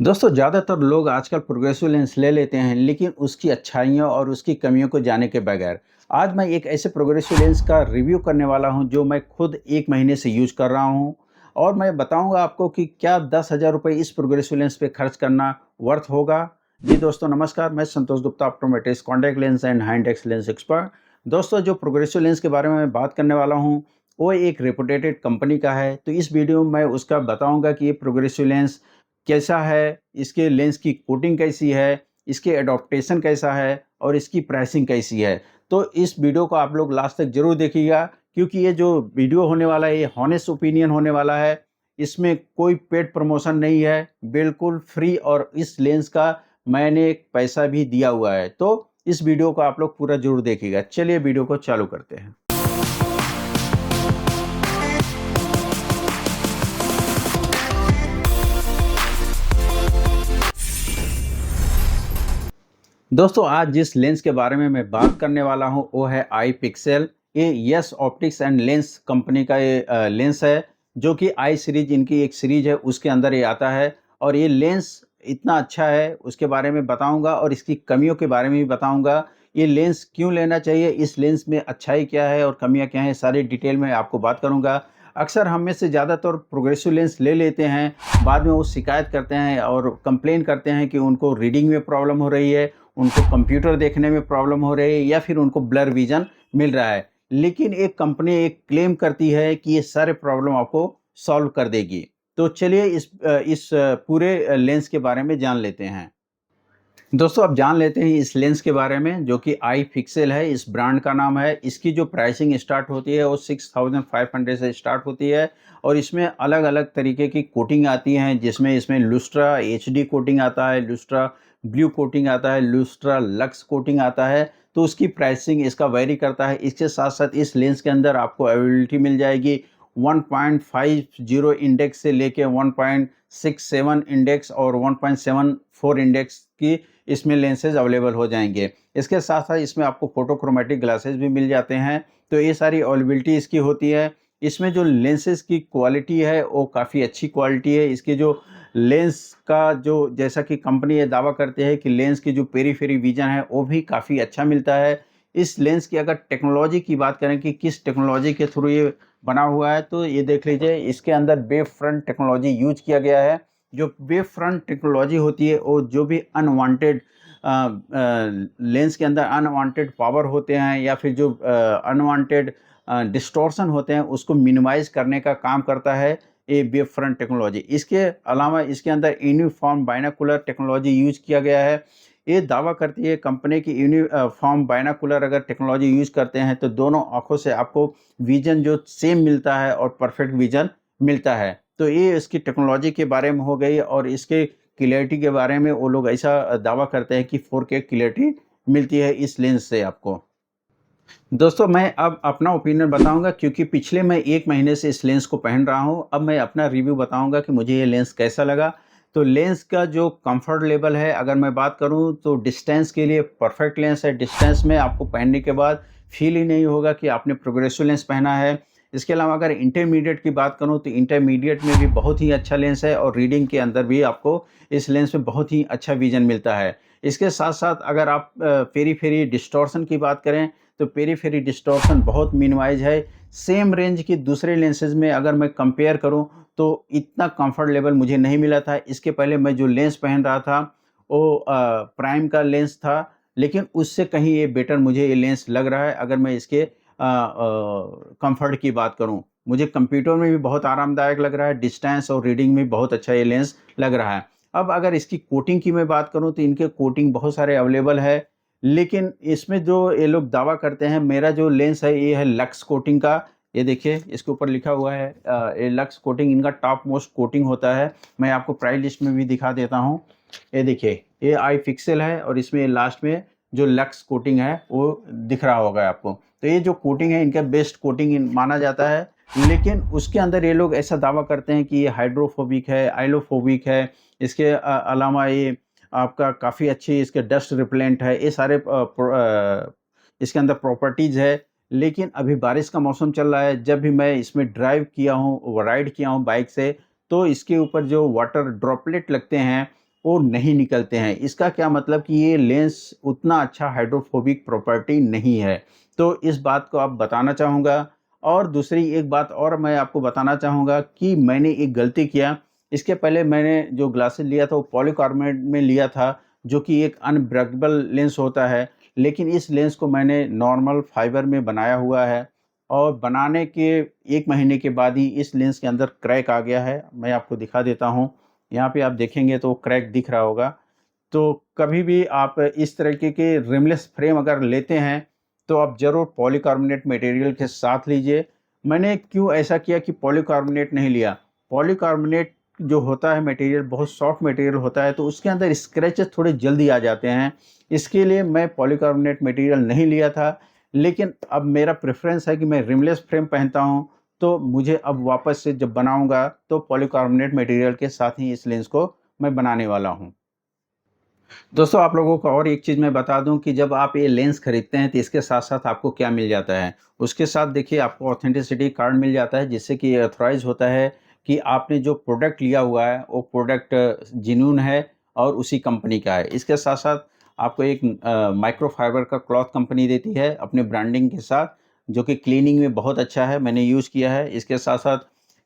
दोस्तों ज़्यादातर लोग आजकल प्रोग्रेसिव लेंस ले लेते हैं लेकिन उसकी अच्छाइयों और उसकी कमियों को जाने के बगैर। आज मैं एक ऐसे प्रोग्रेसिव लेंस का रिव्यू करने वाला हूं जो मैं खुद 1 महीने से यूज कर रहा हूं और मैं बताऊंगा आपको कि क्या 10,000 रुपये इस प्रोग्रेसिव लेंस पे खर्च करना वर्थ होगा। जी दोस्तों नमस्कार, मैं Santosh Gupta, optometrist, contact lens and high index lens expert. दोस्तों जो प्रोग्रेसिव लेंस के बारे में मैं बात करने वाला हूं वो एक रेपुटेटेड कंपनी का है, तो इस वीडियो में मैं उसका बताऊंगा कि ये प्रोग्रेसिव लेंस कैसा है, इसके लेंस की कोटिंग कैसी है, इसके एडॉप्टेशन कैसा है और इसकी प्राइसिंग कैसी है। तो इस वीडियो को आप लोग लास्ट तक ज़रूर देखिएगा क्योंकि ये जो वीडियो होने वाला है ये हॉनेस्ट ओपिनियन होने वाला है। इसमें कोई पेड प्रमोशन नहीं है, बिल्कुल फ्री, और इस लेंस का मैंने पैसा भी दिया हुआ है। तो इस वीडियो को आप लोग पूरा ज़रूर देखिएगा। चलिए वीडियो को चालू करते हैं। दोस्तों आज जिस लेंस के बारे में मैं बात करने वाला हूं वो है आई पिक्सेल। ये yes optics and lens company का ये लेंस है, जो कि आई सीरीज इनकी एक सीरीज है उसके अंदर ये आता है। और ये लेंस इतना अच्छा है उसके बारे में बताऊंगा और इसकी कमियों के बारे में भी बताऊंगा। ये लेंस क्यों लेना चाहिए, इस लेंस में अच्छाई क्या है और कमियां क्या हैं, सारी डिटेल में आपको बात करूंगा। अक्सर हम में से ज़्यादातर प्रोग्रेसिव लेंस ले लेते हैं, बाद में वो शिकायत करते हैं और कंप्लेन करते हैं कि उनको रीडिंग में प्रॉब्लम हो रही है, उनको कंप्यूटर देखने में प्रॉब्लम हो रही है या फिर उनको ब्लर विजन मिल रहा है। लेकिन एक कंपनी एक क्लेम करती है कि ये सारे प्रॉब्लम आपको सॉल्व कर देगी। तो चलिए इस पूरे लेंस के बारे में जान लेते हैं। दोस्तों अब जान लेते हैं इस लेंस के बारे में, जो कि आई पिक्सेल है, इस ब्रांड का नाम है। इसकी जो प्राइसिंग स्टार्ट होती है वो 6500 से स्टार्ट होती है और इसमें अलग अलग तरीके की कोटिंग आती हैं, जिसमें इसमें लुस्ट्रा एचडी कोटिंग आता है, लुस्ट्रा ब्लू कोटिंग आता है, लुस्ट्रा लक्स कोटिंग आता है। तो उसकी प्राइसिंग इसका वेरी करता है। इसके साथ साथ इस लेंस के अंदर आपको अवेलेबिलिटी मिल जाएगी 1.50 इंडेक्स से लेके 1.67 इंडेक्स और 1.74 इंडेक्स की इसमें लेंसेज अवेलेबल हो जाएंगे। इसके साथ साथ इसमें आपको फोटोक्रोमेटिक ग्लासेस भी मिल जाते हैं। तो ये सारी अवेलेबिलिटी इसकी होती है। इसमें जो लेंसेज की क्वालिटी है वो काफ़ी अच्छी क्वालिटी है। इसके जो लेंस का जो, जैसा कि कंपनी ये दावा करते हैं कि लेंस की जो पेरीफेरी विजन है वो भी काफ़ी अच्छा मिलता है। इस लेंस की अगर टेक्नोलॉजी की बात करें कि किस टेक्नोलॉजी के थ्रू ये बना हुआ है, तो ये देख लीजिए, इसके अंदर वेव फ्रंट टेक्नोलॉजी यूज किया गया है। जो वेव फ्रंट टेक्नोलॉजी होती है वो जो भी अनवांटेड लेंस के अंदर अनवांटेड पावर होते हैं या फिर जो अनवांटेड डिस्टॉर्शन होते हैं उसको मिनिमाइज करने का काम करता है ये वेव फ्रंट टेक्नोलॉजी। इसके अलावा इसके अंदर यूनिफॉर्म बाइनोकुलर टेक्नोलॉजी यूज किया गया है। ये दावा करती है कंपनी की यूनिफॉर्म बाइनोकुलर अगर टेक्नोलॉजी यूज करते हैं तो दोनों आंखों से आपको विजन जो सेम मिलता है और परफेक्ट विजन मिलता है। तो ये इसकी टेक्नोलॉजी के बारे में हो गई। और इसके क्लियरिटी के बारे में वो लोग ऐसा दावा करते हैं कि 4K क्लियरिटी मिलती है इस लेंस से आपको। दोस्तों मैं अब अपना ओपिनियन बताऊंगा क्योंकि पिछले मैं 1 महीने से इस लेंस को पहन रहा हूं। अब मैं अपना रिव्यू बताऊंगा कि मुझे ये लेंस कैसा लगा। तो लेंस का जो कंफर्ट लेवल है अगर मैं बात करूं तो डिस्टेंस के लिए परफेक्ट लेंस है। डिस्टेंस में आपको पहनने के बाद फील ही नहीं होगा कि आपने प्रोग्रेसिव लेंस पहना है। इसके अलावा अगर इंटरमीडिएट की बात करूं तो इंटरमीडिएट में भी बहुत ही अच्छा लेंस है और रीडिंग के अंदर भी आपको इस लेंस में बहुत ही अच्छा विजन मिलता है। इसके साथ साथ अगर आप पेरी फेरी डिस्टॉर्शन की बात करें तो पेरीफेरी डिस्टॉर्शन बहुत मिनिमाइज है। सेम रेंज की दूसरे लेंसेज में अगर मैं कंपेयर करूं तो इतना कंफर्ट लेवल मुझे नहीं मिला था। इसके पहले मैं जो लेंस पहन रहा था वो प्राइम का लेंस था, लेकिन उससे कहीं ये बेटर मुझे ये लेंस लग रहा है। अगर मैं इसके कंफर्ट की बात करूं, मुझे कंप्यूटर में भी बहुत आरामदायक लग रहा है, डिस्टेंस और रीडिंग में बहुत अच्छा ये लेंस लग रहा है। अब अगर इसकी कोटिंग की मैं बात करूं तो इनके कोटिंग बहुत सारे अवेलेबल है, लेकिन इसमें जो ये लोग दावा करते हैं, मेरा जो लेंस है ये है लक्स कोटिंग का। ये देखिए इसके ऊपर लिखा हुआ है ये लक्स कोटिंग इनका टॉप मोस्ट कोटिंग होता है। मैं आपको प्राइस लिस्ट में भी दिखा देता हूँ। ये देखिए ये आई पिक्सेल है और इसमें लास्ट में जो लक्स कोटिंग है वो दिख रहा होगा आपको। तो ये जो कोटिंग है इनका बेस्ट कोटिंग माना जाता है। लेकिन उसके अंदर ये लोग ऐसा दावा करते हैं कि ये हाइड्रोफोबिक है, आइलोफोबिक है। इसके अलावा ये आपका काफ़ी अच्छी इसके डस्ट रिपेलेंट है। ये सारे इसके अंदर प्रॉपर्टीज़ है। लेकिन अभी बारिश का मौसम चल रहा है, जब भी मैं इसमें ड्राइव किया हूँ, राइड किया हूँ बाइक से, तो इसके ऊपर जो वाटर ड्रॉपलेट लगते हैं वो नहीं निकलते हैं। इसका क्या मतलब कि ये लेंस उतना अच्छा हाइड्रोफोबिक प्रॉपर्टी नहीं है। तो इस बात को आप बताना चाहूँगा। और दूसरी एक बात और मैं आपको बताना चाहूँगा कि मैंने एक गलती किया। इसके पहले मैंने जो ग्लासेस लिया था वो पॉलीकार्बोनेट में लिया था, जो कि एक अनब्रेकेबल लेंस होता है। लेकिन इस लेंस को मैंने नॉर्मल फाइबर में बनाया हुआ है और बनाने के 1 महीने के बाद ही इस लेंस के अंदर क्रैक आ गया है। मैं आपको दिखा देता हूँ। यहाँ पे आप देखेंगे तो क्रैक दिख रहा होगा। तो कभी भी आप इस तरीके के रिमलेस फ्रेम अगर लेते हैं, तो आप ज़रूर पॉलीकार्बोनेट मटेरियल के साथ लीजिए। मैंने क्यों ऐसा किया कि पॉलीकार्बोनेट नहीं लिया? पॉलीकार्बोनेट जो होता है मटेरियल बहुत सॉफ्ट मटेरियल होता है, तो उसके अंदर स्क्रैचेस थोड़े जल्दी आ जाते हैं। इसके लिए मैं पॉलीकार्बोनेट मटेरियल नहीं लिया था। लेकिन अब मेरा प्रेफ़रेंस है कि मैं रिमलेस फ्रेम पहनता हूँ, तो मुझे अब वापस से जब बनाऊँगा तो पॉलीकार्बोनेट मटेरियल के साथ ही इस लेंस को मैं बनाने वाला हूँ। दोस्तों, आप लोगों को और एक चीज़ मैं बता दूँ कि जब आप ये लेंस खरीदते हैं तो इसके साथ-साथ आपको क्या मिल जाता है। उसके साथ देखिए आपको ऑथेंटिसिटी कार्ड मिल जाता है, जिससे कि ये ऑथराइज़ होता है कि आपने जो प्रोडक्ट लिया हुआ है वो प्रोडक्ट जेन्युइन है और उसी कंपनी का है। इसके साथ-साथ आपको एक माइक्रोफाइबर का क्लॉथ कंपनी देती है अपने ब्रांडिंग के साथ, जो कि क्लीनिंग में बहुत अच्छा है, मैंने यूज़ किया है। इसके साथ-साथ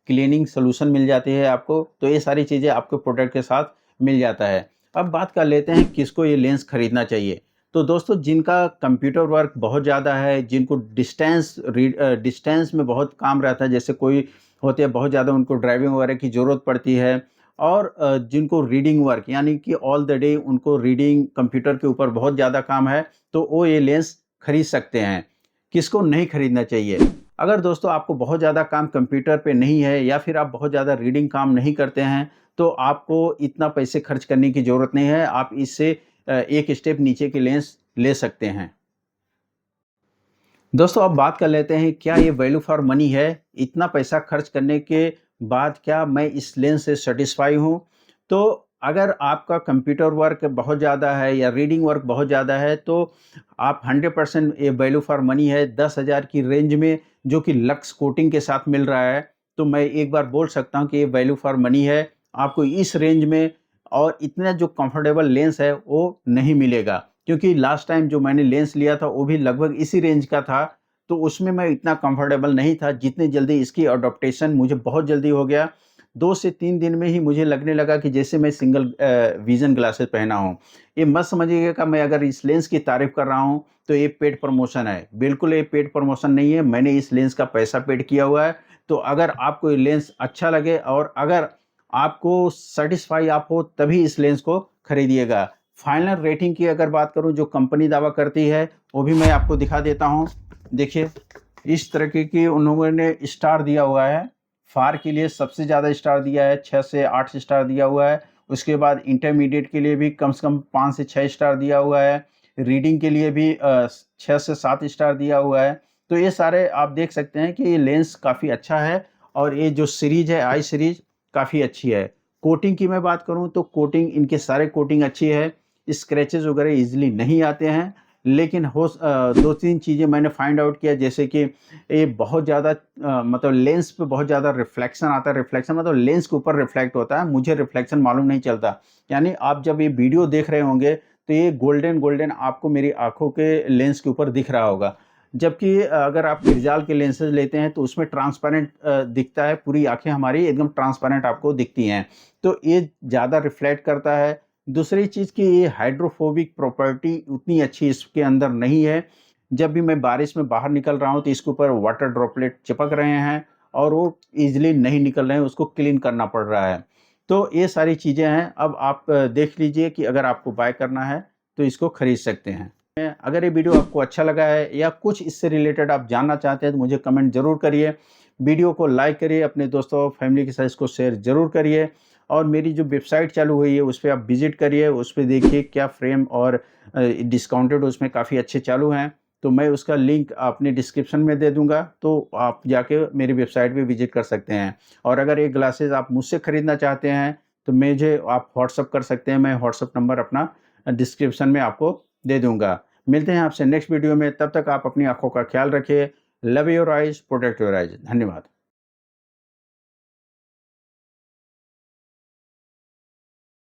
क्लीनिंग सॉल्यूशन मिल जाती है आपको, तो ये सारी चीज़ें आपको प्रोडक्ट के साथ मिल जाता है। अब बात कर लेते हैं किसको ये लेंस खरीदना चाहिए। तो दोस्तों, जिनका कंप्यूटर वर्क बहुत ज़्यादा है, जिनको डिस्टेंस में बहुत काम रहता है, जैसे कोई होते हैं बहुत ज़्यादा उनको ड्राइविंग वगैरह की ज़रूरत पड़ती है, और जिनको रीडिंग वर्क यानी कि ऑल द डे उनको रीडिंग कंप्यूटर के ऊपर बहुत ज़्यादा काम है, तो वो ये लेंस खरीद सकते हैं। किसको नहीं खरीदना चाहिए? अगर दोस्तों आपको बहुत ज़्यादा काम कंप्यूटर पे नहीं है या फिर आप बहुत ज़्यादा रीडिंग काम नहीं करते हैं, तो आपको इतना पैसे खर्च करने की ज़रूरत नहीं है। आप इससे एक स्टेप नीचे की लेंस ले सकते हैं। दोस्तों, अब बात कर लेते हैं, क्या ये वैल्यू फॉर मनी है? इतना पैसा खर्च करने के बाद क्या मैं इस लेंस से सैटिस्फाई हूँ? तो अगर आपका कंप्यूटर वर्क बहुत ज़्यादा है या रीडिंग वर्क बहुत ज़्यादा है, तो आप 100% ये वैल्यू फॉर मनी है। 10,000 की रेंज में जो कि लक्स कोटिंग के साथ मिल रहा है, तो मैं एक बार बोल सकता हूँ कि ये वैल्यू फॉर मनी है। आपको इस रेंज में और इतना जो कंफर्टेबल लेंस है वो नहीं मिलेगा, क्योंकि लास्ट टाइम जो मैंने लेंस लिया था वो भी लगभग इसी रेंज का था, तो उसमें मैं इतना कंफर्टेबल नहीं था। जितनी जल्दी इसकी अडॉप्टेशन मुझे बहुत जल्दी हो गया। 2 से 3 दिन में ही मुझे लगने लगा कि जैसे मैं सिंगल विज़न ग्लासेस पहना हूँ। ये मत समझिएगा कि मैं अगर इस लेंस की तारीफ़ कर रहा हूँ तो ये पेड प्रमोशन है। बिल्कुल ये पेड प्रमोशन नहीं है, मैंने इस लेंस का पैसा पेड किया हुआ है। तो अगर आपको ये लेंस अच्छा लगे और अगर आपको सैटिस्फाई आप हो, तभी इस लेंस को खरीदिएगा। फाइनल रेटिंग की अगर बात करूँ जो कंपनी दावा करती है, वो भी मैं आपको दिखा देता हूँ। देखिए, इस तरीके की उन्होंने स्टार दिया हुआ है। फार के लिए सबसे ज़्यादा स्टार दिया है, 6 से 8 स्टार दिया हुआ है। उसके बाद इंटरमीडिएट के लिए भी कम से कम 5 से 6 स्टार दिया हुआ है। रीडिंग के लिए भी 6 से 7 स्टार दिया हुआ है। तो ये सारे आप देख सकते हैं कि ये लेंस काफ़ी अच्छा है और ये जो सीरीज़ है, आई सीरीज़ काफ़ी अच्छी है। कोटिंग की मैं बात करूँ तो कोटिंग इनके सारे कोटिंग अच्छी है। स्क्रैचेज़ वगैरह ईज़िली नहीं आते हैं। लेकिन 2-3 चीज़ें मैंने फाइंड आउट किया, जैसे कि ये बहुत ज़्यादा मतलब लेंस पे बहुत ज़्यादा रिफ्लेक्शन आता है। रिफ्लेक्शन मतलब लेंस के ऊपर रिफ्लेक्ट होता है, मुझे रिफ्लेक्शन मालूम नहीं चलता। यानी आप जब ये वीडियो देख रहे होंगे तो ये गोल्डन आपको मेरी आँखों के लेंस के ऊपर दिख रहा होगा। जबकि अगर आप फिरजाल के लेंसेज़ लेते हैं तो उसमें ट्रांसपेरेंट दिखता है, पूरी आँखें हमारी एकदम ट्रांसपेरेंट आपको दिखती हैं। तो ये ज़्यादा रिफ्लेक्ट करता है। दूसरी चीज़ कि ये हाइड्रोफोबिक प्रॉपर्टी उतनी अच्छी इसके अंदर नहीं है। जब भी मैं बारिश में बाहर निकल रहा हूँ तो इसके ऊपर वाटर ड्रॉपलेट चिपक रहे हैं और वो ईज़िली नहीं निकल रहे हैं, उसको क्लीन करना पड़ रहा है। तो ये सारी चीज़ें हैं। अब आप देख लीजिए कि अगर आपको बाय करना है तो इसको खरीद सकते हैं। अगर ये वीडियो आपको अच्छा लगा है या कुछ इससे रिलेटेड आप जानना चाहते हैं तो मुझे कमेंट ज़रूर करिए। वीडियो को लाइक करिए, अपने दोस्तों और फैमिली के साथ इसको शेयर ज़रूर करिए और मेरी जो वेबसाइट चालू हुई है उस पे आप विज़िट करिए, उस पे देखिए क्या फ्रेम और डिस्काउंटेड उसमें काफ़ी अच्छे चालू हैं। तो मैं उसका लिंक अपने डिस्क्रिप्शन में दे दूँगा, तो आप जाके मेरी वेबसाइट पे विज़िट कर सकते हैं। और अगर ये ग्लासेस आप मुझसे खरीदना चाहते हैं तो मुझे आप व्हाट्सएप कर सकते हैं, मैं व्हाट्सएप नंबर अपना डिस्क्रिप्शन में आपको दे दूँगा। मिलते हैं आपसे नेक्स्ट वीडियो में, तब तक आप अपनी आँखों का ख्याल रखिए। Love your eyes, protect your eyes. धन्यवाद।